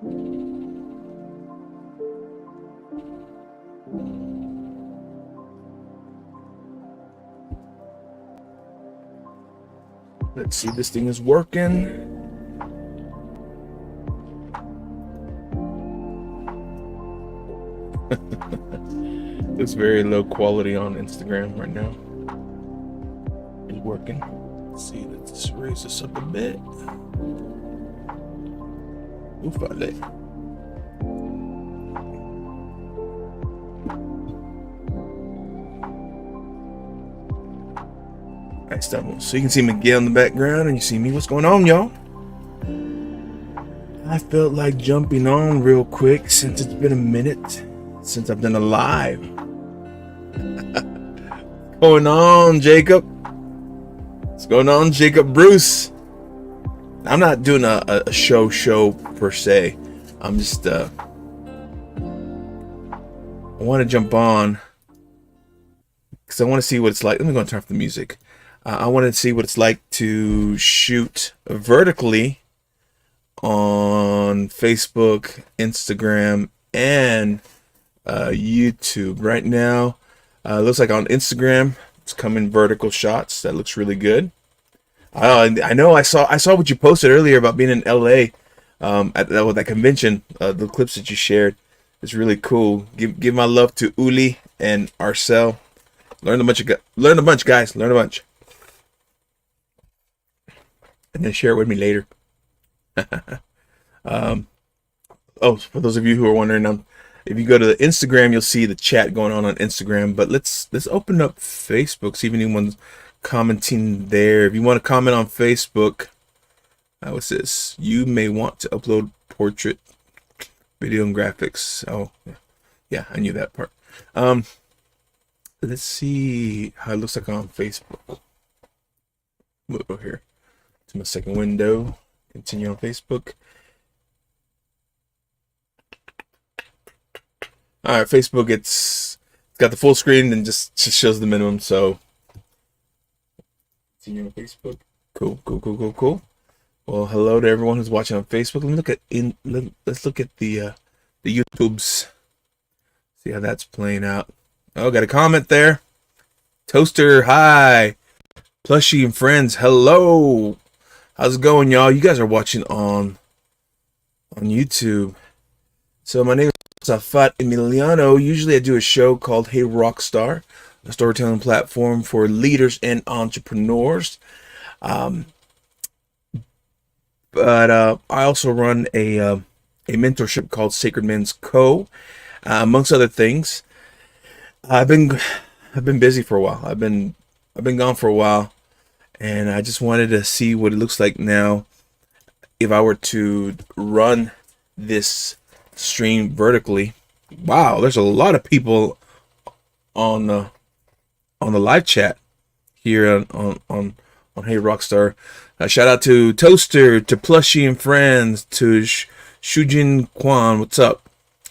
Let's see if this thing is working. It's very low quality on Instagram right now. It's working. Let's see, let's raise this up a bit. Oofale. Alright, stop. So you can see Miguel in the background and you see me. What's going on, y'all? I felt like jumping on real quick since it's been a minute since I've done a live. What's going on, Jacob? What's going on, Jacob Bruce? I'm not doing a show per se. I'm just I want to jump on because I want to see what it's like. Let me go and turn off the music. I want to see what it's like to shoot vertically on Facebook, Instagram, and YouTube. Right now, looks like on Instagram it's coming vertical shots. That looks really good. I know I saw what you posted earlier about being in LA at that convention. The clips that you shared is really cool. Give my love to Uli and Arcel. Learn a bunch, guys. Learn a bunch, and then share it with me later. Oh, for those of you who are wondering, if you go to the Instagram, you'll see the chat going on Instagram. But let's open up Facebook, see if anyone's commenting there. If you want to comment on Facebook, what's this? You may want to upload portrait, video, and graphics. Oh, yeah, I knew that part. Let's see how it looks like on Facebook. We'll go here to my second window. Continue on Facebook. All right, Facebook. It's got the full screen and just shows the minimum. So, continue on Facebook. Cool. Well, hello to everyone who's watching on Facebook. Let's look at the YouTubes. See how that's playing out. Oh, got a comment there. Toaster, hi. Plushie and friends, hello. How's it going, y'all? You guys are watching on YouTube. So my name is Safat Emiliano. Usually I do a show called Hey Rockstar, a storytelling platform for leaders and entrepreneurs. But I also run a mentorship called Sacred Men's Co. Amongst other things. I've been busy for a while. I've been gone for a while, and I just wanted to see what it looks like now if I were to run this stream vertically. Wow, there's a lot of people on the live chat here on Hey Rockstar. Shout out to Toaster, to Plushie and friends, to Shujin Kwan. What's up?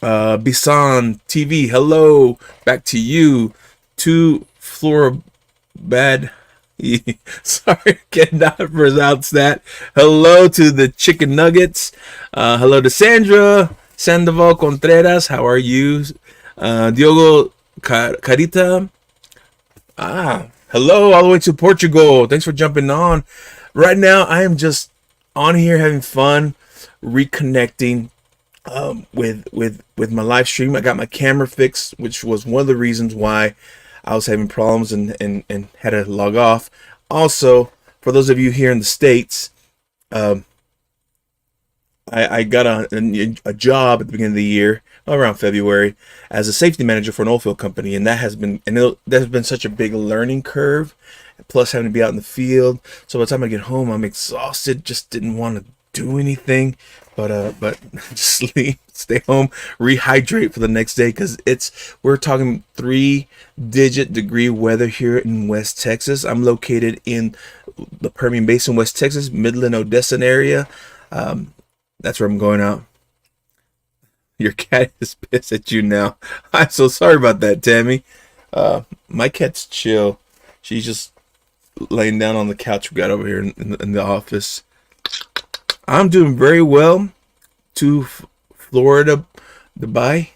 Bisan TV, hello, back to you. To Flora Bad, sorry, cannot pronounce that. Hello to the Chicken Nuggets. Hello to Sandra Sandoval Contreras, how are you? Diogo Carita. Hello, all the way to Portugal. Thanks for jumping on. Right now, I am just on here having fun, reconnecting with my live stream. I got my camera fixed, which was one of the reasons why I was having problems and had to log off. Also, for those of you here in the States, I got a job at the beginning of the year, around February, as a safety manager for an oilfield company, and there's been such a big learning curve, plus having to be out in the field. So by the time I get home, I'm exhausted, just didn't want to do anything but sleep, stay home, rehydrate for the next day, because we're talking 3-digit degree weather here in West Texas. I'm located in the Permian Basin, West Texas, Midland, Odessa area. That's where I'm going out. Your cat is pissed at you now. I'm so sorry about that, Tammy. My cat's chill. She's just laying down on the couch we got over here in the office. I'm doing very well. To Florida, Dubai.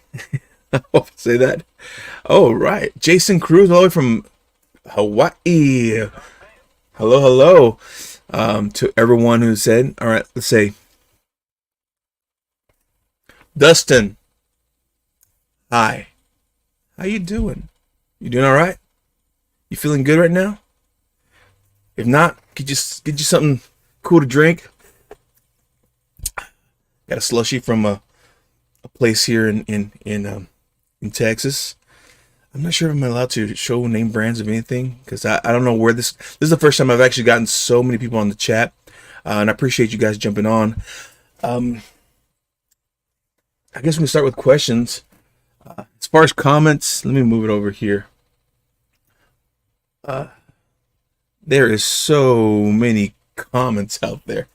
I hope I say that. Oh, right. Jason Cruz, all the way from Hawaii. Hello, hello. To everyone who said, all right, let's say, Dustin, hi. How you doing? You doing all right? You feeling good right now? If not, could you get you something cool to drink? Got a slushy from a place here in Texas. I'm not sure if I'm allowed to show name brands of anything because I don't know where this is the first time I've actually gotten so many people on the chat, and I appreciate you guys jumping on. I guess we can start with questions. As far as comments, let me move it over here. There is so many comments out there.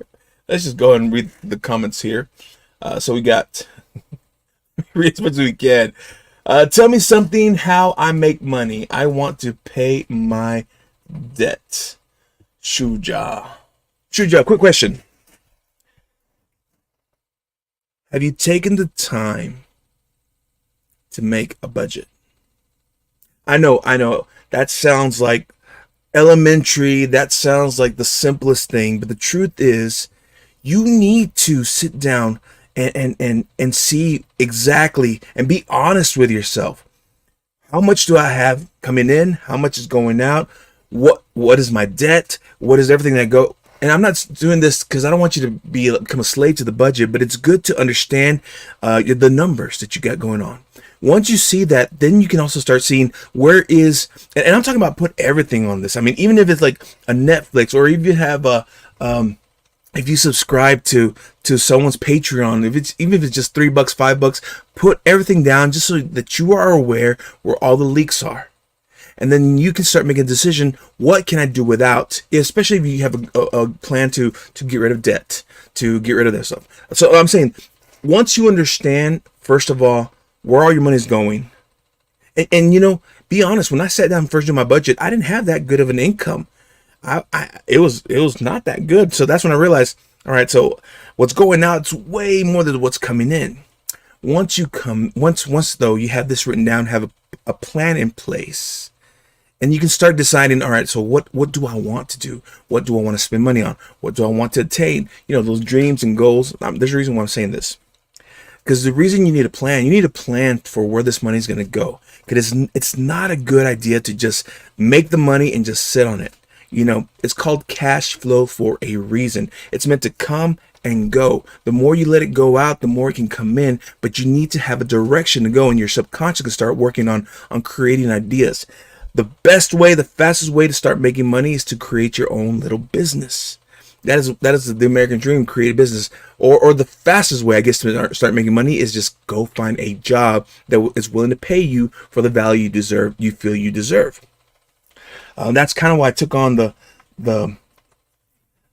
Let's just go ahead and read the comments here. So we got read as much as we can. Tell me something how I make money. I want to pay my debt. Shuja, quick question. Have you taken the time to make a budget? I know. That sounds like elementary. That sounds like the simplest thing. But the truth is, you need to sit down and see exactly and be honest with yourself. How much do I have coming in? How much is going out? What is my debt? What is everything that go? And I'm not doing this because I don't want you to become a slave to the budget, but it's good to understand the numbers that you got going on. Once you see that, then you can also start seeing where is, and I'm talking about put everything on this. I mean, even if it's like a Netflix, or if you have if you subscribe to someone's Patreon, even if it's just $3, $5, put everything down just so that you are aware where all the leaks are. And then you can start making a decision, what can I do without, especially if you have a plan to get rid of debt, to get rid of that stuff. So I'm saying, once you understand, first of all, where all your money is going, and be honest, when I sat down first to do my budget, I didn't have that good of an income. It was not that good. So that's when I realized, all right, so what's going out is way more than what's coming in. Once though you have this written down, have a plan in place, and you can start deciding, all right, so what do I want to do? What do I want to spend money on? What do I want to attain? Those dreams and goals. There's a reason why I'm saying this. Because the reason you need a plan for where this money is going to go. Because it's not a good idea to just make the money and just sit on it. It's called cash flow for a reason. It's meant to come and go. The more you let it go out, the more it can come in. But you need to have a direction to go, and your subconscious can start working on creating ideas. The best way, the fastest way to start making money is to create your own little business. That is the American dream, create a business. Or the fastest way, I guess, to start making money is just go find a job that is willing to pay you for the value you feel you deserve. That's kind of why I took on the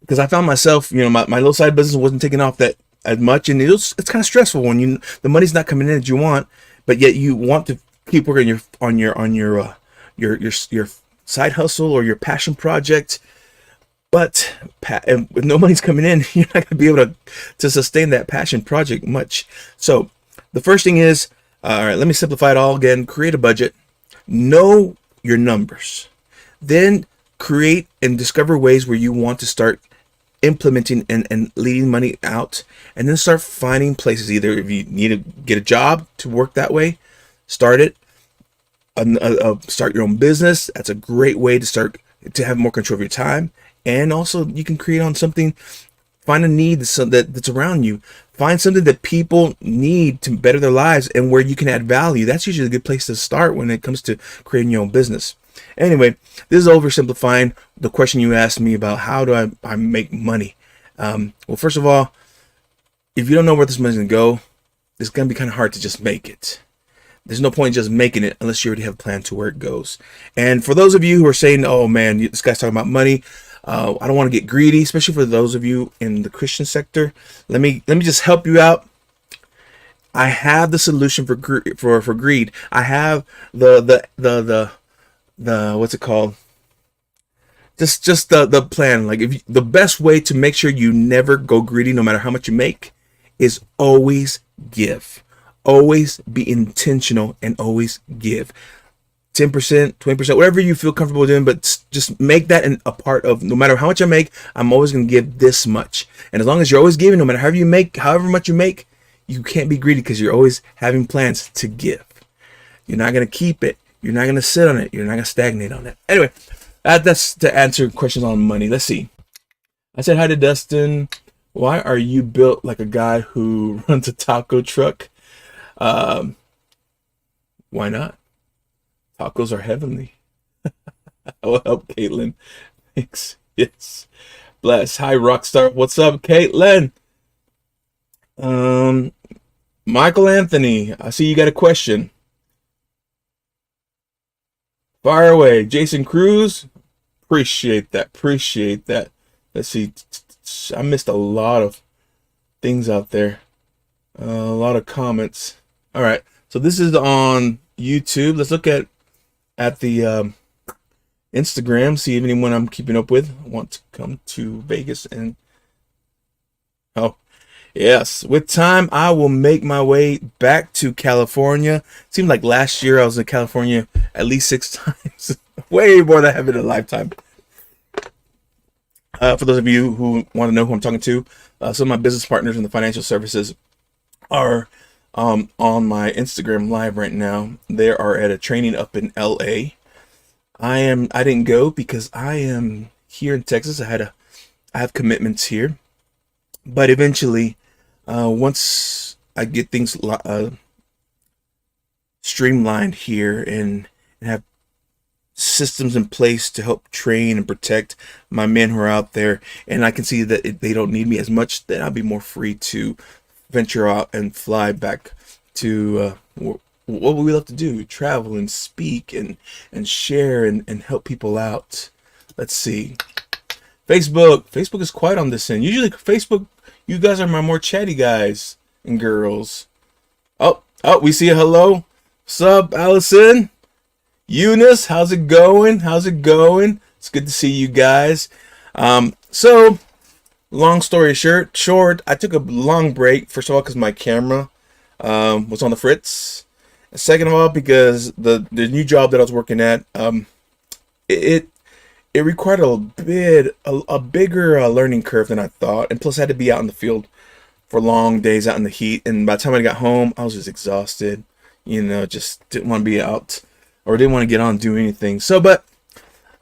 because I found myself, my little side business wasn't taking off that as much, and it's kind of stressful when the money's not coming in as you want, but yet you want to keep working on your side hustle or your passion project. But with no money's coming in, you're not going to be able to sustain that passion project much. So the first thing is, all right, let me simplify it all again. Create a budget. Know your numbers. Then create and discover ways where you want to start implementing and leading money out. And then start finding places. Either if you need to get a job to work that way, start it. Start your own business. That's a great way to start to have more control of your time. And also, you can create on something, find a need that's around you. Find something that people need to better their lives and where you can add value. That's usually a good place to start when it comes to creating your own business. Anyway, this is oversimplifying the question you asked me about how do I make money. Well, first of all, if you don't know where this money's going to go, it's going to be kind of hard to just make it. There's no point in just making it unless you already have a plan to where it goes. And for those of you who are saying, oh man, this guy's talking about money, I don't want to get greedy, especially for those of you in the Christian sector. Let me just help you out. I have the solution for greed. I have the what's it called? Just the plan. Like the best way to make sure you never go greedy, no matter how much you make, is always give. Always be intentional and always give. 10%, 20%, whatever you feel comfortable doing, but just make that a part of, no matter how much I make, I'm always going to give this much. And as long as you're always giving, no matter however much you make, you can't be greedy because you're always having plans to give. You're not going to keep it. You're not going to sit on it. You're not going to stagnate on it. Anyway, that's to answer questions on money. Let's see. I said hi to Dustin. Why are you built like a guy who runs a taco truck? Why not? Tacos are heavenly. I will help, Caitlin. Thanks. Yes. Bless. Hi, Rockstar. What's up, Caitlin? Michael Anthony, I see you got a question. Fire away. Jason Cruz. Appreciate that. Let's see. I missed a lot of things out there. A lot of comments. All right. So this is on YouTube. Let's look at the Instagram. See if anyone I'm keeping up with want to come to Vegas. And oh, yes. With time, I will make my way back to California. Seemed like last year I was in California at least 6 times. Way more than I have in a lifetime. For those of you who want to know who I'm talking to, some of my business partners in the financial services are on my Instagram live right now. They are at a training up in LA. I didn't go because I am here in Texas. I have commitments here. But eventually, once I get things streamlined here and have systems in place to help train and protect my men who are out there, and I can see that they don't need me as much, then I'll be more free to venture out and fly back to what we love to do, travel and speak and share and help people out. Let's see. Facebook is quiet on this end. Usually Facebook, you guys are my more chatty guys and girls. Oh, we see a hello. What's up, Allison? Eunice, how's it going? It's good to see you guys. So long story short, I took a long break. First of all, because my camera was on the fritz. Second of all, because the new job that I was working at, it required a bigger learning curve than I thought, and plus I had to be out in the field for long days out in the heat. And by the time I got home, I was just exhausted. Just didn't want to be out. Or didn't want to get on and do anything. So, but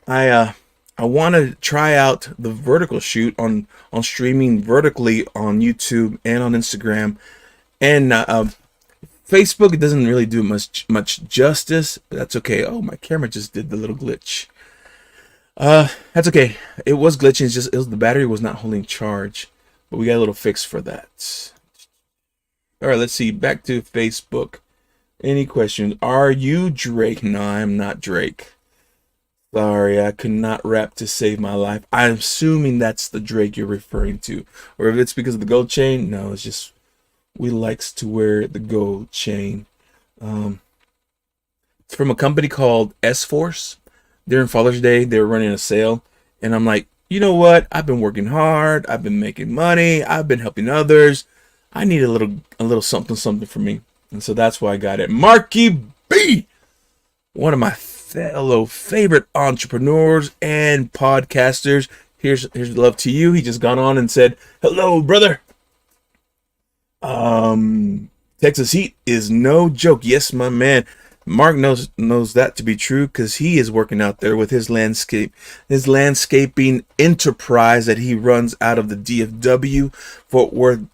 I want to try out the vertical shoot on streaming vertically on YouTube and on Instagram, and Facebook. It doesn't really do much justice. But that's okay. Oh, my camera just did the little glitch. That's okay. It was glitching. The battery was not holding charge, but we got a little fix for that. All right, let's see. Back to Facebook. Any questions? Are you Drake? No, I'm not Drake. Sorry, I could not rap to save my life. I'm assuming that's the Drake you're referring to. Or if it's because of the gold chain, no, it's just we likes to wear the gold chain. It's from a company called S-Force. During Father's Day, they were running a sale. And I'm like, you know what? I've been working hard. I've been making money. I've been helping others. I need a little something for me. And so that's why I got it. Marky B, one of my fellow favorite entrepreneurs and podcasters. Here's love to you. He just got on and said, hello, brother. Texas heat is no joke. Yes, my man. Mark knows that to be true because he is working out there with his landscaping enterprise that he runs out of the DFW,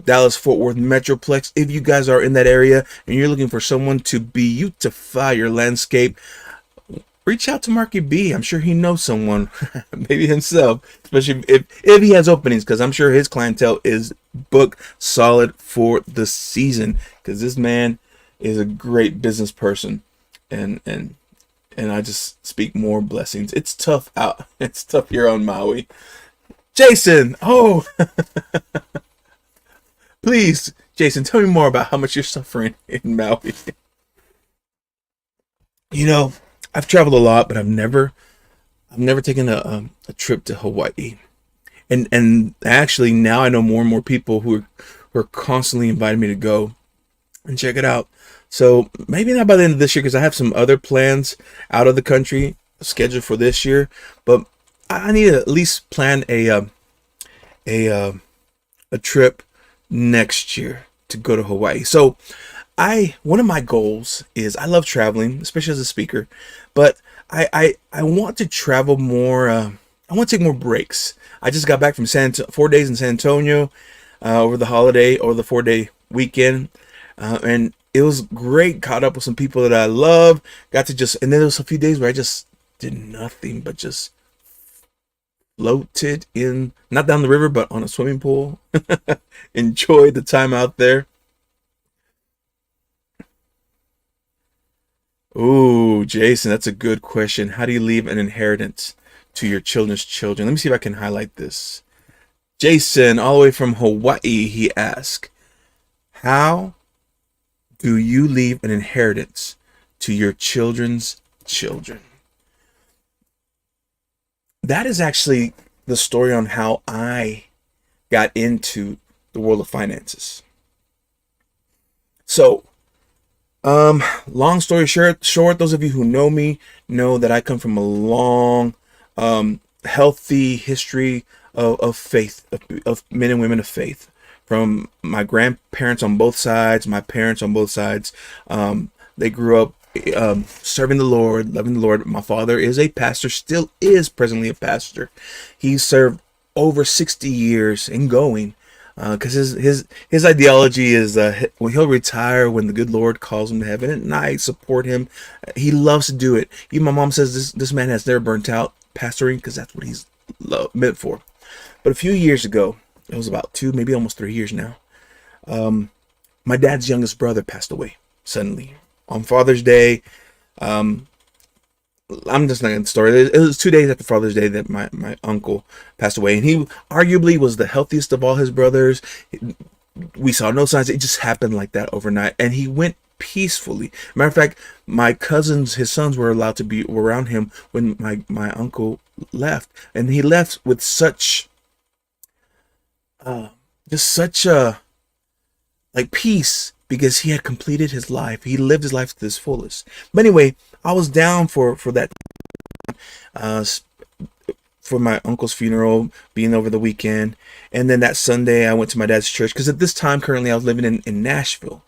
Dallas-Fort Worth Metroplex. If you guys are in that area and you're looking for someone to beautify your landscape, reach out to Marky B. I'm sure he knows someone, maybe himself, especially if he has openings, because I'm sure his clientele is booked solid for the season because this man is a great business person. And I just speak more blessings. It's tough out. It's tough here on Maui. Jason, please, Jason, tell me more about how much you're suffering in Maui. I've traveled a lot, but I've never taken a trip to Hawaii. And actually now I know more and more people who who are constantly inviting me to go and check it out. So maybe not by the end of this year, because I have some other plans out of the country scheduled for this year. But I need to at least plan a trip next year to go to Hawaii. So one of my goals is, I love traveling, especially as a speaker, but I want to travel more. I want to take more breaks. I just got back from 4 days in San Antonio over the holiday, or the 4-day weekend, and it was great. Caught up with some people that I love. Got to and then there was a few days where I just did nothing but just floated in, not down the river, but on a swimming pool. Enjoyed the time out there. Ooh, Jason, that's a good question. How do you leave an inheritance to your children's children? Let me see if I can highlight this. Jason, all the way from Hawaii, he asked, how do you leave an inheritance to your children's children? That is actually the story on how I got into the world of finances. So, long story short, those of you who know me know that I come from a long, healthy history of faith, of men and women of faith. From my grandparents on both sides, my parents on both sides, they grew up serving the Lord, loving the Lord. My father is a pastor, still is presently a pastor. He served over 60 years and going, because his ideology is when he'll retire when the good Lord calls him to heaven, and I support him. He loves to do it. Even my mom says this man has never burnt out pastoring, because that's what he's meant for. But a few years ago, it was about 2, maybe almost 3 years now, my dad's youngest brother passed away suddenly on Father's Day. I'm just not going to story. It was 2 days after Father's Day that my uncle passed away, and he arguably was the healthiest of all his brothers. We saw no signs. It just happened like that overnight, and he went peacefully. Matter of fact, my cousins, his sons, were allowed to be around him when my uncle left, and he left with such peace, because he had completed his life. He lived his life to his fullest. But anyway, I was down for that, for my uncle's funeral, being over the weekend. And then that Sunday, I went to my dad's church, because at this time, currently, I was living in Nashville.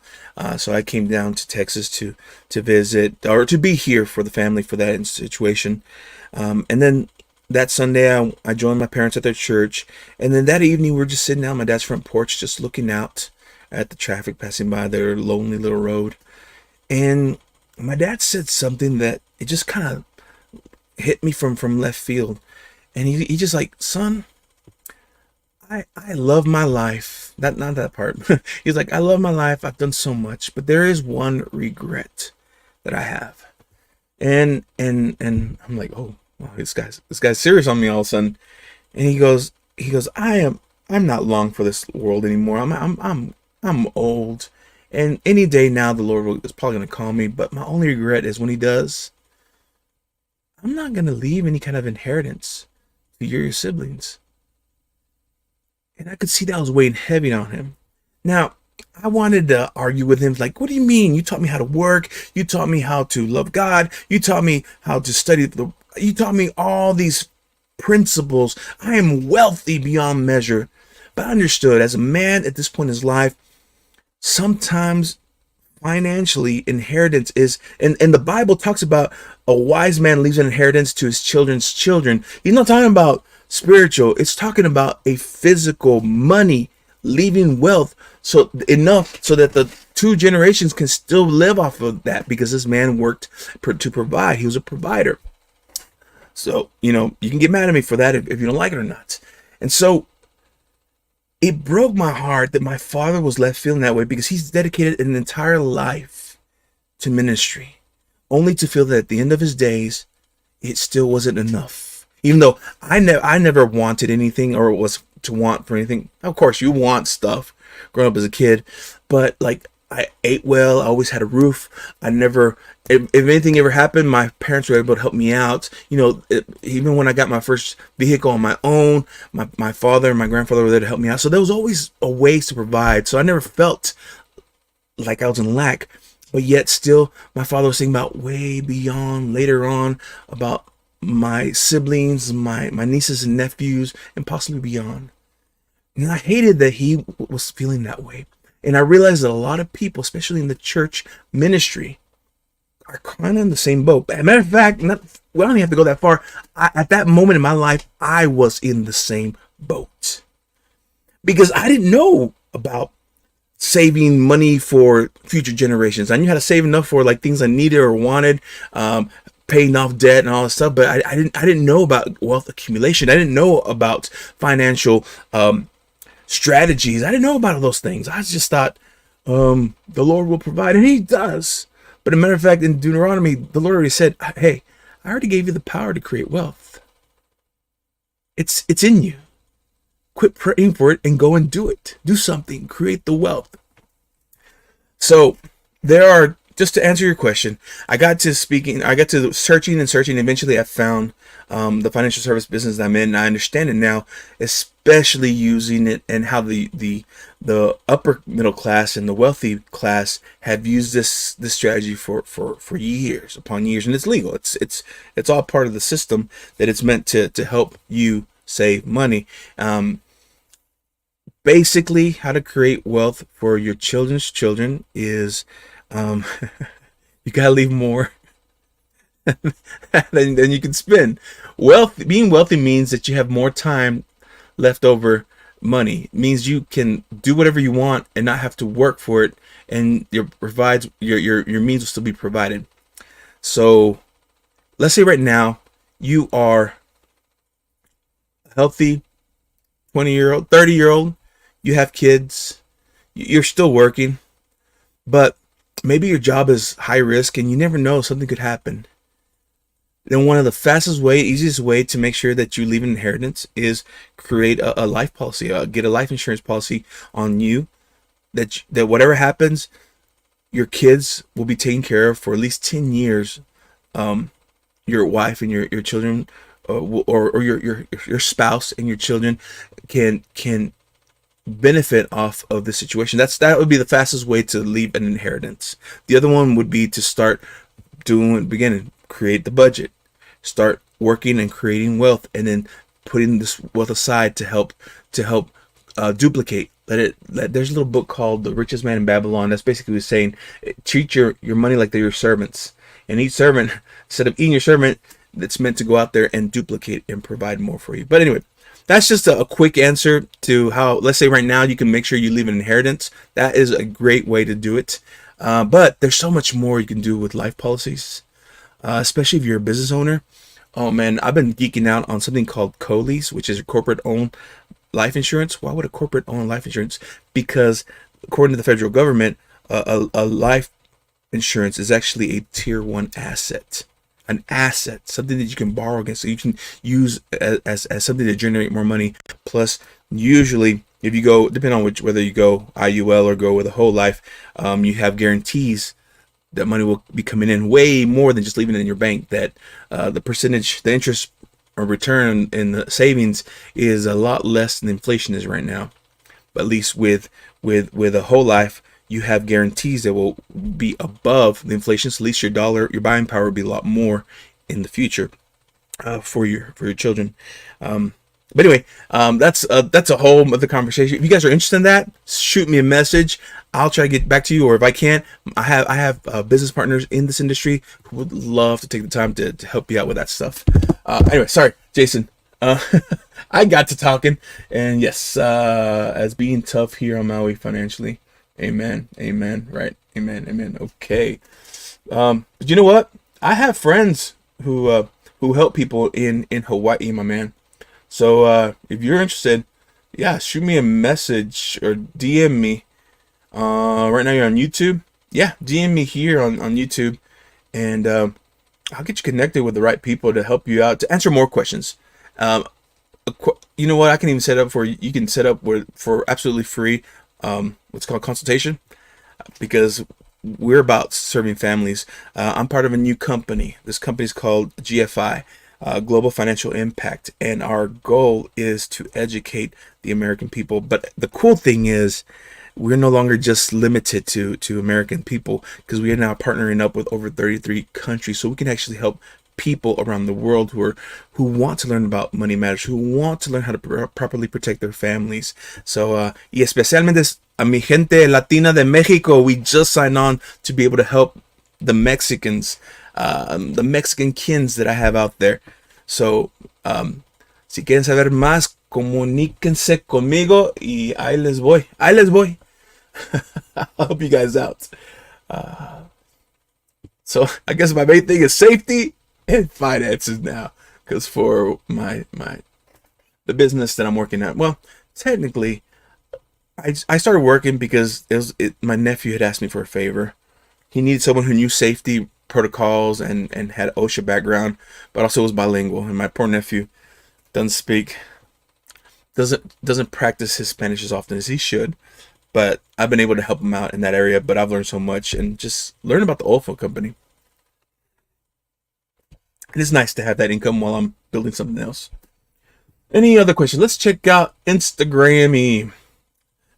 So I came down to Texas to visit, or to be here for the family for that situation. And then that Sunday, I joined my parents at their church. And then that evening, we were just sitting out on my dad's front porch, just looking out at the traffic passing by their lonely little road. And my dad said something that it just kind of hit me from left field. And he just like, son, I love my life. Not that part. He's like, I love my life. I've done so much, but there is one regret that I have. And I'm like, oh, wow, this guy's serious on me all of a sudden. And he goes, I'm not long for this world anymore. I'm old, and any day now the Lord is probably going to call me, but my only regret is when he does, I'm not going to leave any kind of inheritance to your siblings. And I could see that was weighing heavy on him. Now, I wanted to argue with him, like, what do you mean? You taught me how to work. You taught me how to love God. You taught me how to study. You taught me all these principles. I am wealthy beyond measure. But I understood, as a man at this point in his life, sometimes financially, inheritance is, and the Bible talks about a wise man leaves an inheritance to his children's children. He's not talking about spiritual. It's talking about a physical money, leaving wealth, so enough so that the 2 generations can still live off of that, because this man worked to provide. He was a provider. So, you can get mad at me for that if you don't like it or not. And so it broke my heart that my father was left feeling that way, because he's dedicated an entire life to ministry, only to feel that at the end of his days, it still wasn't enough. Even though I never wanted anything, or was to want for anything. Of course, you want stuff growing up as a kid, but like, I ate well. I always had a roof. I never, if anything ever happened, my parents were able to help me out. Even when I got my first vehicle on my own, my father and my grandfather were there to help me out. So there was always a ways to provide. So I never felt like I was in lack, but yet still my father was thinking about way beyond later on about my siblings, my nieces and nephews, and possibly beyond. And I hated that he was feeling that way. And I realized that a lot of people, especially in the church ministry, are kind of in the same boat. As a matter of fact, we don't even have to go that far. At that moment in my life, I was in the same boat because I didn't know about saving money for future generations. I knew how to save enough for like things I needed or wanted, paying off debt and all that stuff. But I didn't know about wealth accumulation. I didn't know about financial strategies. I didn't know about all those things. I just thought the Lord will provide, and He does. But as a matter of fact, in Deuteronomy, the Lord already said, "Hey, I already gave you the power to create wealth. It's in you. Quit praying for it and go and do it. Do something. Create the wealth." So there are, just to answer your question, I got to searching and searching. Eventually I found the financial service business that I'm in, and I understand it now, especially using it and how the upper middle class and the wealthy class have used this strategy for years upon years, and it's legal. It's all part of the system that it's meant to help you save money. Basically, how to create wealth for your children's children is you gotta leave more than you can spend. Being wealthy means that you have more time left over money. It means you can do whatever you want and not have to work for it, and your means will still be provided. So let's say right now you are a healthy 20-year-old, 30-year-old, you have kids, you're still working, but maybe your job is high risk and you never know, something could happen. Then one of the easiest way to make sure that you leave an inheritance is create a life policy, get a life insurance policy on you, that whatever happens, your kids will be taken care of for at least 10 years. Your wife and your children, or your spouse and your children can benefit off of the situation. That would be the fastest way to leave an inheritance. The other one would be to start create the budget, start working and creating wealth, and then putting this wealth aside to help duplicate. There's a little book called The Richest Man in Babylon that's basically saying, treat your money like they're your servants, and each servant, instead of eating your servant, that's meant to go out there and duplicate and provide more for you. But anyway, that's just a quick answer to how, let's say right now you can make sure you leave an inheritance. That is a great way to do it. But there's so much more you can do with life policies, especially if you're a business owner. Oh man, I've been geeking out on something called COLIs, which is a corporate-owned life insurance. Why would a corporate-owned life insurance? Because according to the federal government, a life insurance is actually a tier 1 asset. An asset, something that you can borrow against, so you can use as something to generate more money. Plus, usually, if you go, depending on whether you go IUL or go with a whole life, you have guarantees that money will be coming in way more than just leaving it in your bank. That the interest or return in the savings is a lot less than inflation is right now. But at least with a whole life, you have guarantees that will be above the inflation. So at least your buying power will be a lot more in the future for your children. But anyway, that's a whole other conversation. If you guys are interested in that, shoot me a message. I'll try to get back to you, or if I can't, I have business partners in this industry who would love to take the time to help you out with that stuff. Anyway, sorry, Jason. I got to talking, and yes, as being tough here on Maui financially. Amen. Right. Amen. Okay. But you know what? I have friends who help people in Hawaii, my man. So if you're interested, yeah, shoot me a message or DM me. Right now you're on YouTube. Yeah, DM me here on YouTube, and I'll get you connected with the right people to help you out, to answer more questions. You know what? I can even set up for you can set up for absolutely free. What's called consultation. because we're about serving families. I'm part of a new company. This company is called GFI, Global Financial Impact, and our goal is to educate the American people. But the cool thing is, we're no longer just limited to American people, because we are now partnering up with over 33 countries, so we can actually help people around the world who want to learn about money matters, who want to learn how to properly protect their families. So y especialmente a mi gente latina de Mexico, we just signed on to be able to help the Mexicans, the Mexican kins that I have out there. So si quieren saber más, comuníquense conmigo y ahí les voy, I'll help you guys out. So I guess my main thing is safety and finances now, because for the business that I'm working at, well, technically, I started working because my nephew had asked me for a favor. He needed someone who knew safety protocols and had OSHA background, but also was bilingual. And my poor nephew doesn't practice his Spanish as often as he should. But I've been able to help him out in that area. But I've learned so much, and just learn about the oil field company. It is nice to have that income while I'm building something else. Any other questions? Let's check out Instagrammy.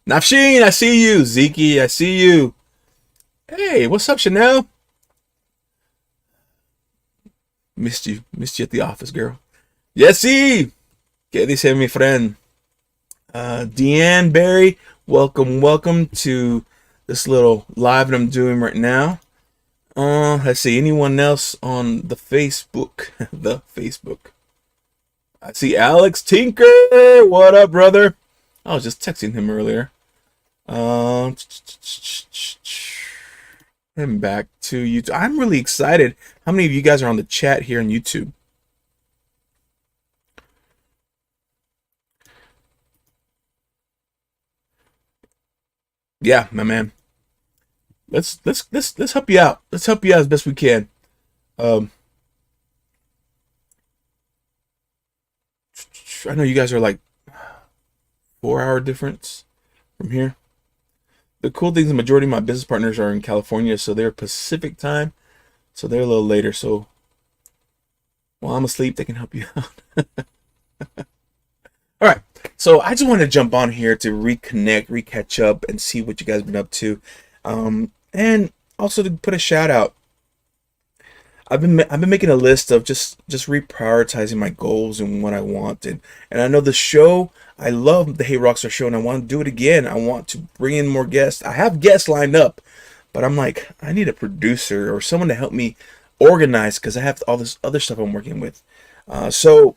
Nafshin, I see you. Zeke, I see you. Hey, what's up, Chanel? Missed you at the office, girl. Yesy, ¿qué dice mi friend? Deanne Barry, welcome to this little live that I'm doing right now. Let's see, anyone else on the Facebook? The Facebook. I see Alex Tinker. What up, brother? I was just texting him earlier. Heading back to YouTube. I'm really excited. How many of you guys are on the chat here on YouTube? Yeah, my man. Let's help you out. Let's help you out as best we can. I know you guys are like 4-hour difference from here. The cool thing is the majority of my business partners are in California, so they're Pacific time, so they're a little later. So while I'm asleep, they can help you out. All right, so I just wanted to jump on here to reconnect, catch up, and see what you guys have been up to, and also to put a shout out. I've been making a list of just reprioritizing my goals and what I want, and I know the show. I love the Hey Rockstar show, and I want to do it again. I want to bring in more guests. I have guests lined up, but I'm like, I need a producer or someone to help me organize, because I have all this other stuff I'm working with. So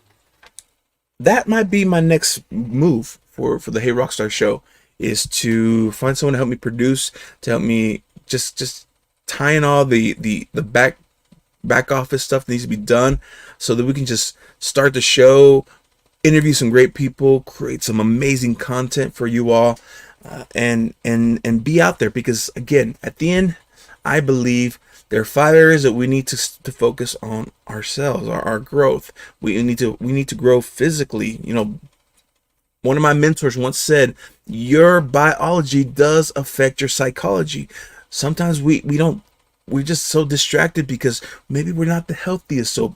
that might be my next move for the Hey Rockstar show, is to find someone to help me produce, to help me just tie in all the back office stuff that needs to be done, so that we can just start the show, interview some great people, create some amazing content for you all, and be out there. Because again, at the end, I believe there are 5 areas that we need to focus on ourselves, our growth. We need to grow physically. You know, one of my mentors once said, your biology does affect your psychology. Sometimes we're just so distracted because maybe we're not the healthiest. So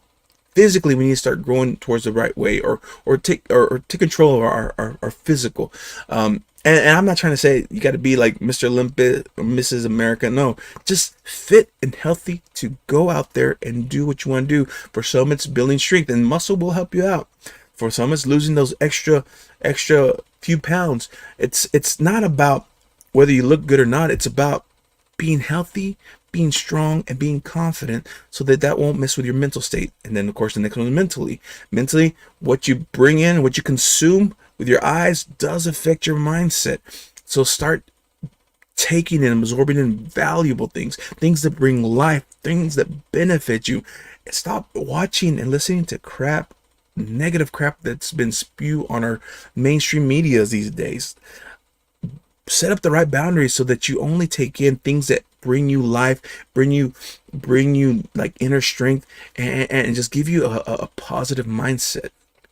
physically, we need to start growing towards the right way, or take control of our physical. And I'm not trying to say you got to be like Mr. Olympia or Mrs. America. No, just fit and healthy to go out there and do what you want to do. For some, it's building strength, and muscle will help you out. For some, it's losing those extra few pounds. It's not about whether you look good or not. It's about being healthy, being strong, and being confident, so that won't mess with your mental state. And then, of course, the next one is mentally. What you bring in, what you consume with your eyes does affect your mindset. So start taking and absorbing in valuable things that bring life, things that benefit you. Stop watching and listening to negative crap that's been spewed on our mainstream medias these days. Set up the right boundaries so that you only take in things that bring you life, bring you like inner strength, and just give you a positive mindset.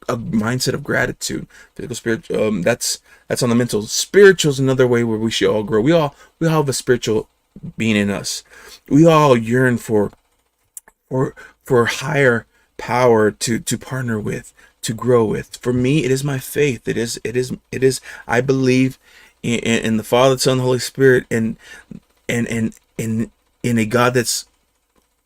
a mindset of gratitude. Physical, spiritual. That's on the mental. Spiritual is another way where we should all grow. We all have a spiritual being in us. We all yearn for higher power to partner with, to grow with. For me, it is my faith. It is. I believe in the Father, Son, and the Holy Spirit, and in a God that's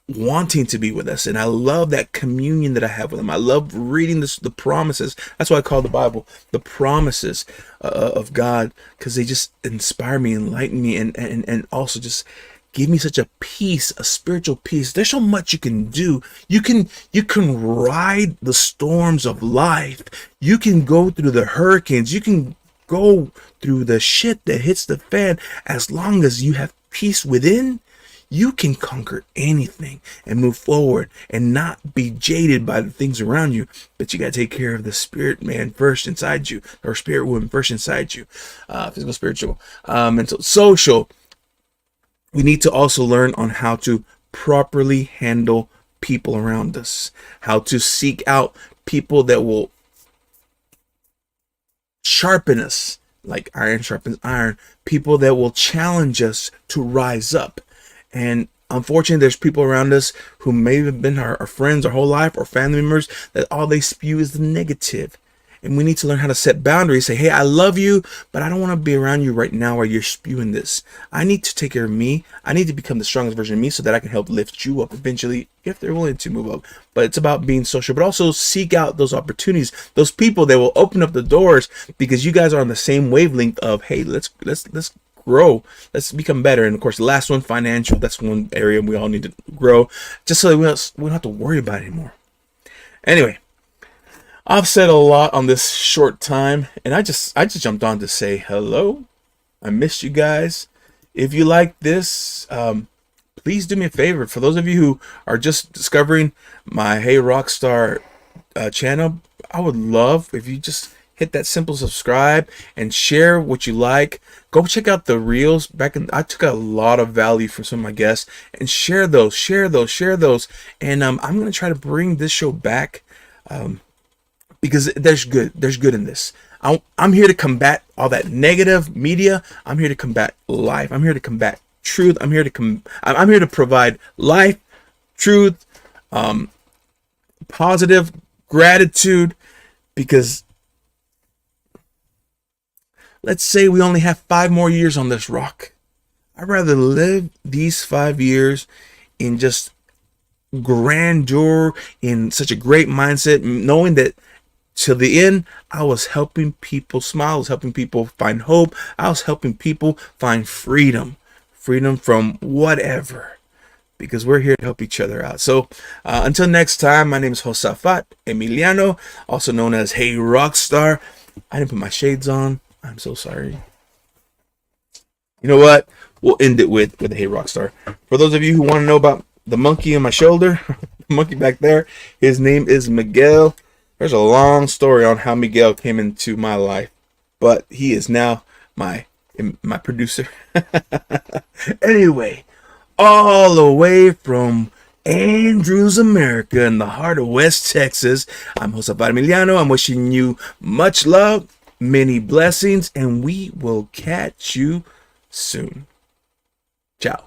wanting to be with us. And I love that communion that I have with him. I love reading the promises. That's why I call the Bible the promises of God, because they just inspire me, enlighten me, and also just give me such a peace, a spiritual peace. There's so much you can do. You can ride the storms of life. You can go through the hurricanes. You can go through the shit that hits the fan. As long as you have peace within, you can conquer anything and move forward and not be jaded by the things around you. But you got to take care of the spirit man first inside you, or spirit woman first inside you. Physical, spiritual, mental, social. We need to also learn on how to properly handle people around us, how to seek out people that will sharpen us like iron sharpens iron, people that will challenge us to rise up. And unfortunately, there's people around us who may have been our friends our whole life, or family members, that all they spew is the negative. And we need to learn how to set boundaries. Say, hey, I love you, but I don't want to be around you right now while you're spewing this. I need to take care of me. I need to become the strongest version of me so that I can help lift you up eventually, if they're willing to move up. But it's about being social, but also seek out those opportunities, those people that will open up the doors, because you guys are on the same wavelength of, hey, let's grow, let's become better. And of course, the last one, financial. That's one area we all need to grow, just so that we don't have to worry about it anymore. Anyway, I've said a lot on this short time, and I just jumped on to say hello. I missed you guys. If you like this, please do me a favor. For those of you who are just discovering my Hey Rockstar channel, I would love if you just hit that simple subscribe and share what you like. Go check out the reels. I took a lot of value from some of my guests, and share those. And I'm going to try to bring this show back, because there's good in this. I'm here to combat all that negative media. I'm here to combat life. I'm here to combat truth. I'm here to provide life, truth, positive gratitude, because let's say we only have 5 more years on this rock. I'd rather live these 5 years in just grandeur, in such a great mindset, knowing that till the end, I was helping people smile. I was helping people find hope. I was helping people find freedom from whatever, because we're here to help each other out. So until next time, my name is Josafat Emiliano, also known as Hey Rockstar. I didn't put my shades on. I'm so sorry. You know what? We'll end it with a Hey Rockstar. For those of you who want to know about the monkey on my shoulder, the monkey back there, his name is Miguel. There's a long story on how Miguel came into my life, but he is now my producer. Anyway, all the way from Andrews, America, in the heart of West Texas, I'm Josafat Emiliano. I'm wishing you much love, many blessings, and we will catch you soon. Ciao.